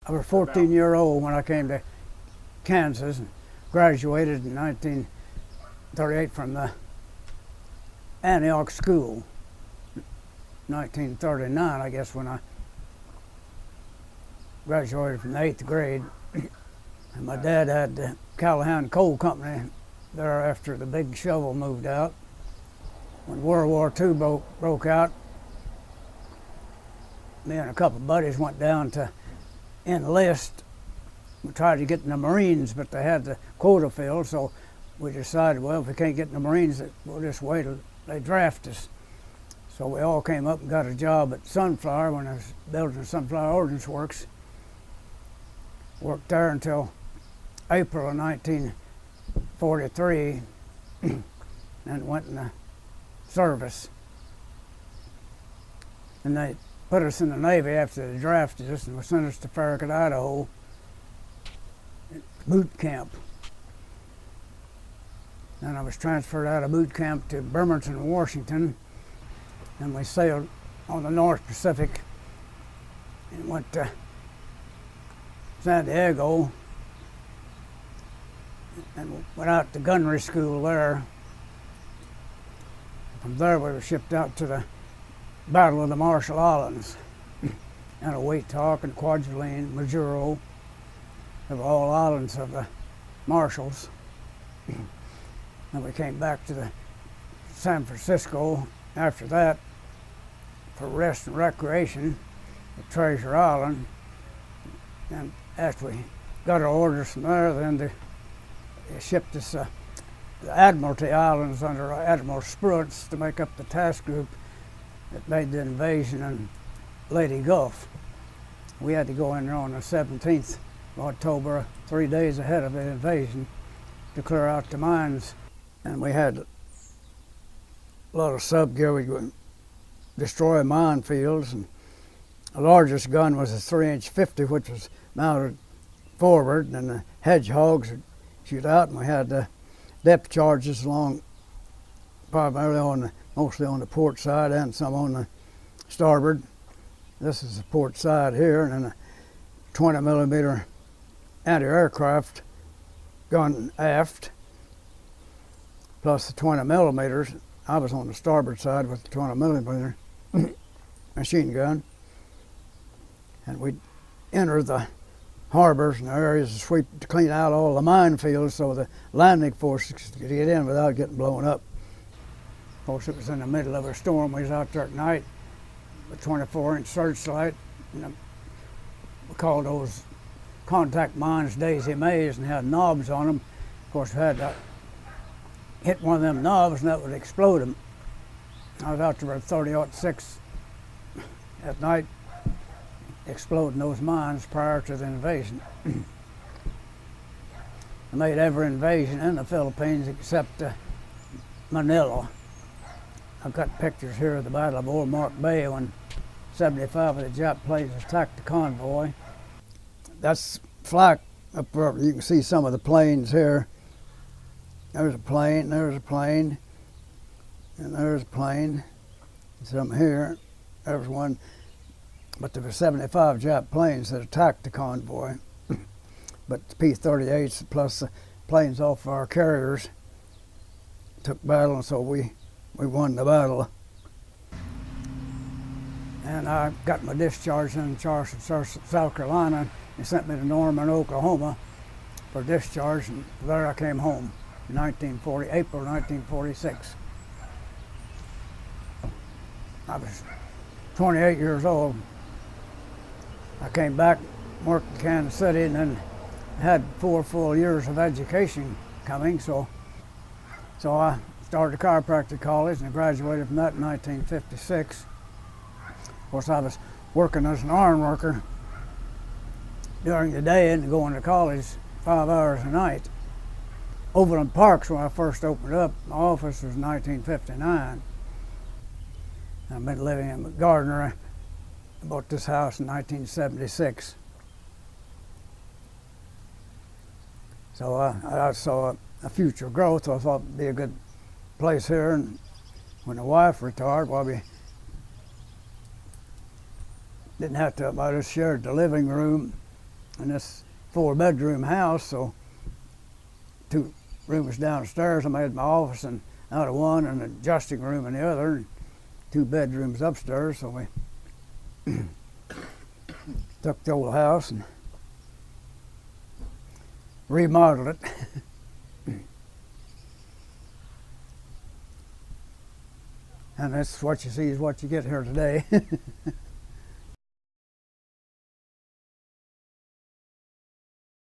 I was 14-year-old when I came to Kansas and graduated in 1938 from the Antioch School. 1939, I guess, when I graduated from the 8th grade. And my dad had the Callahan Coal Company there after the big shovel moved out. When World War II broke out, me and a couple of buddies went down to enlist. We tried to get in the Marines, but they had the quota filled, so we decided, well, if we can't get in the Marines, we'll just wait till they draft us. So we all came up and got a job at Sunflower when I was building the Sunflower Ordnance Works. Worked there until April of 1943, and went in the service. And they put us in the Navy after they drafted us and sent us to Farragut, Idaho, boot camp. And I was transferred out of boot camp to Bremerton, Washington, and we sailed on the North Pacific and went to San Diego and went out to gunnery school there. From there we were shipped out to the Battle of the Marshall Islands, and Weehawken and Kwajalein, Majuro. They were all islands of the Marshalls. And we came back to the San Francisco after that for rest and recreation at Treasure Island. And after we got our orders from there, then they shipped us the Admiralty Islands under Admiral Spruance to make up the task group that made the invasion in Leyte Gulf. We had to go in there on the 17th of October, 3 days ahead of the invasion, to clear out the mines. And we had a lot of sub-gear. We would destroy minefields, and the largest gun was a 3-inch 50, which was mounted forward, and the hedgehogs would shoot out, and we had depth charges along, primarily mostly on the port side and some on the starboard. This is the port side here, and then a 20 millimeter anti-aircraft gun aft, plus the 20 millimeters. I was on the starboard side with the 20 millimeter machine gun. And we'd enter the harbors and areas to clean out all the minefields so the landing forces could get in without getting blown up. Of course, it was in the middle of a storm. We was out there at night with a 24-inch searchlight. And we called those contact mines Daisy Mays and had knobs on them. Of course, we had to hit one of them knobs and that would explode them. I was out there with 30-06 at night, exploding those mines prior to the invasion. I made every invasion in the Philippines except Manila. I've got pictures here of the Battle of Old Mark Bay when 75 of the Jap planes attacked the convoy. That's flak up there. You can see some of the planes here. There's a plane, there's a plane, and there's a plane. Some here, there's one. But there were 75 Jap planes that attacked the convoy. But the P-38s plus the planes off our carriers took battle, and so we won the battle. And I got my discharge in Charleston, South Carolina. They sent me to Norman, Oklahoma for discharge, and there I came home in April 1946. I was 28 years old. I came back, worked in Kansas City, and then had 4 full years of education coming, so I started a chiropractic college and graduated from that in 1956. Of course, I was working as an iron worker during the day and going to college 5 hours a night. Overland Parks, when I first opened up, my office was in 1959. I've been living in Gardner. I bought this house in 1976. So I saw a future growth. I thought it'd be a good place here. And when the wife retired, well, we didn't have to, I just shared the living room And this 4-bedroom house, so 2 rooms downstairs. I made my office and out of one, and an adjusting room in the other, and 2 bedrooms upstairs. So we took the old house and remodeled it. And that's what you see is what you get here today.